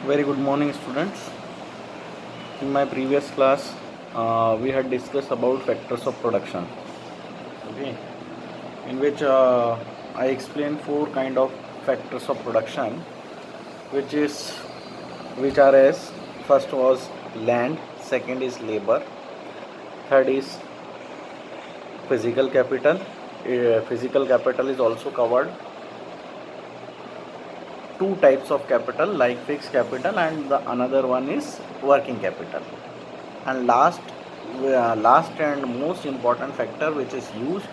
Very good morning, students. In my previous class, we had discussed about factors of production. Okay, in which I explained four kind of factors of production, which is which are as first was land, second is labor, third is physical capital. Physical capital is also covered two types of capital like fixed capital and the another one is working capital. And last and most important factor which is used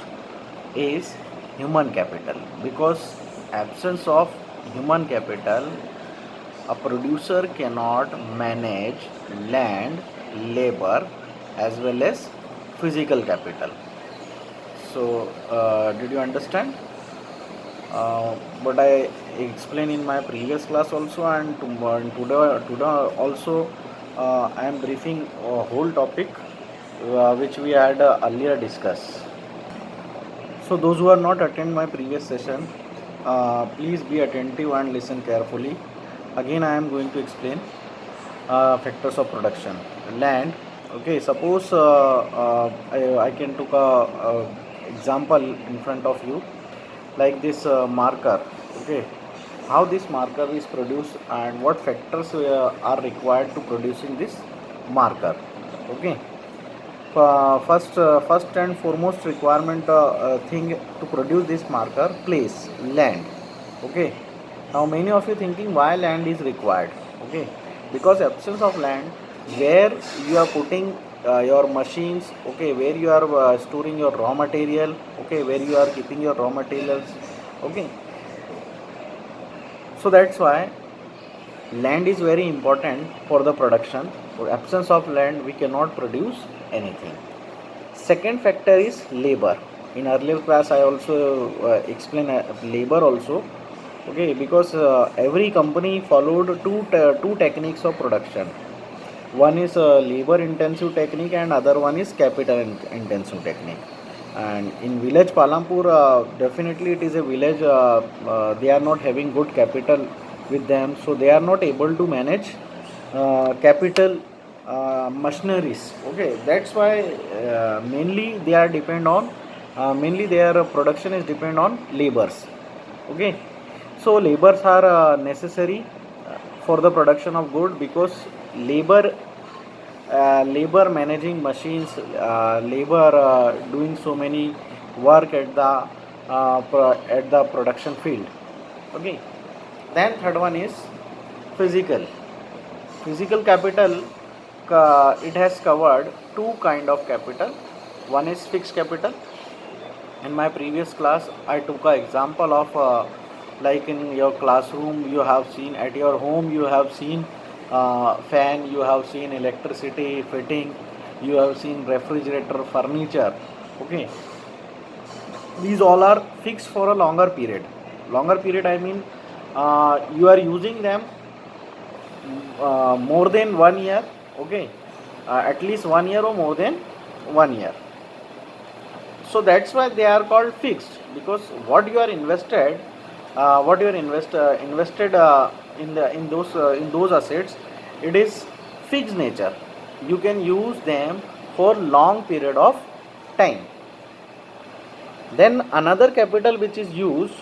is human capital, because absence of human capital, a producer cannot manage land, labor as well as physical capital. So did you understand but I explained in my previous class also, and today also I am briefing a whole topic which we had earlier discussed. So those who are not attend my previous session, please be attentive and listen carefully. Again, I am going to explain factors of production. Land. Okay, suppose I can took a example in front of you, like this marker. Okay, how this marker is produced and what factors are required to producing this marker. Okay, first and foremost requirement thing to produce this marker, place, land. Okay, now many of you thinking why land is required. Okay, because absence of land, where you are putting your machines, okay, where you are storing your raw material, okay, where you are keeping your raw materials. Okay, so that's why land is very important for the production. For absence of land, we cannot produce anything. Second factor is labor. In earlier class, I also explained labor also. Okay, because every company followed two techniques of production. One is labor intensive technique and other one is capital intensive technique. And in village Palampur, definitely it is a village. They are not having good capital with them, so they are not able to manage capital machineries. Okay, that's why mainly they are depend on mainly their production is depend on labors. Okay, so labors are necessary for the production of good, because labor managing machines, labor doing so many work at the production field. Okay, then third one is physical. Physical capital, it has covered two kind of capital. One is fixed capital. In my previous class, I took an example of like in your classroom you have seen, at your home you have seen fan, you have seen electricity fitting, you have seen refrigerator, furniture. Okay, these all are fixed for a longer period. Longer period, I mean you are using them more than 1 year. Okay, at least 1 year or more than 1 year. So that's why they are called fixed, because what you are invested, invested in those assets, it is fixed nature. You can use them for long period of time. Then another capital which is used,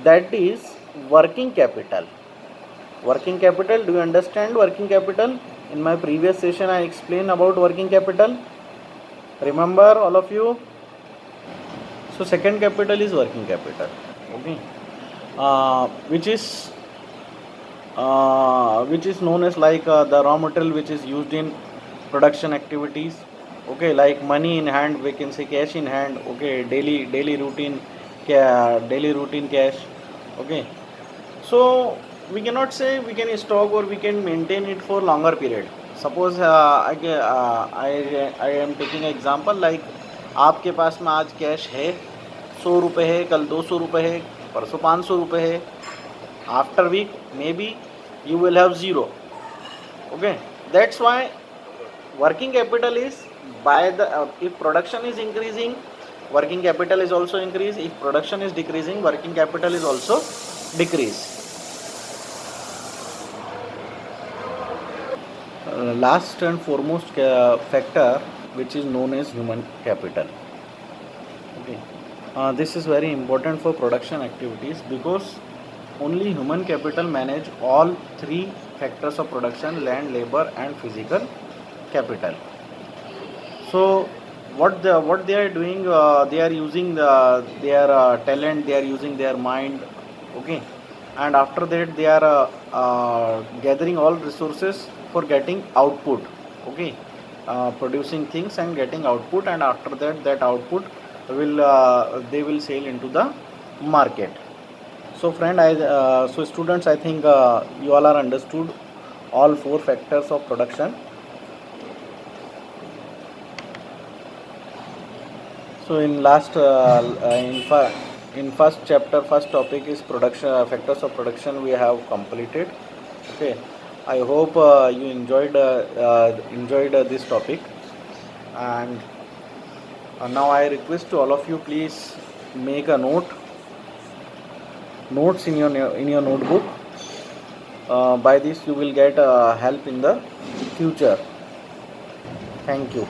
that is working capital. Working capital, do you understand working capital? In my previous session I explained about working capital. Remember all of you? So second capital is working capital. Okay, which is known as like the raw material which is used in production activities. Okay, like money in hand, we can say cash in hand. Okay, daily routine, daily routine cash. Okay, so we cannot say we can stock or we can maintain it for longer period. Suppose I am taking an example, like आपके पास में आज cash है 100 रुपये है, कल 200 रुपये है, परसों 500 रुपये है. After week maybe you will have zero. Okay, that's why working capital is by the if production is increasing, working capital is also increase. If production is decreasing, working capital is also decrease. last and foremost factor, which is known as human capital. Okay, this is very important for production activities because only human capital manage all three factors of production: land, labor, and physical capital. So what they are doing, they are using their talent, they are using their mind. Okay, and after that they are gathering all resources for getting output. Okay, producing things and getting output, and after that that output will they will sell into the market. So friend, so students, I think you all are understood all four factors of production. So in last in first chapter, first topic is production, factors of production we have completed. Okay, I hope you enjoyed this topic, and now I request to all of you, please make a notes in your notebook. By this you will get help in the future. Thank you.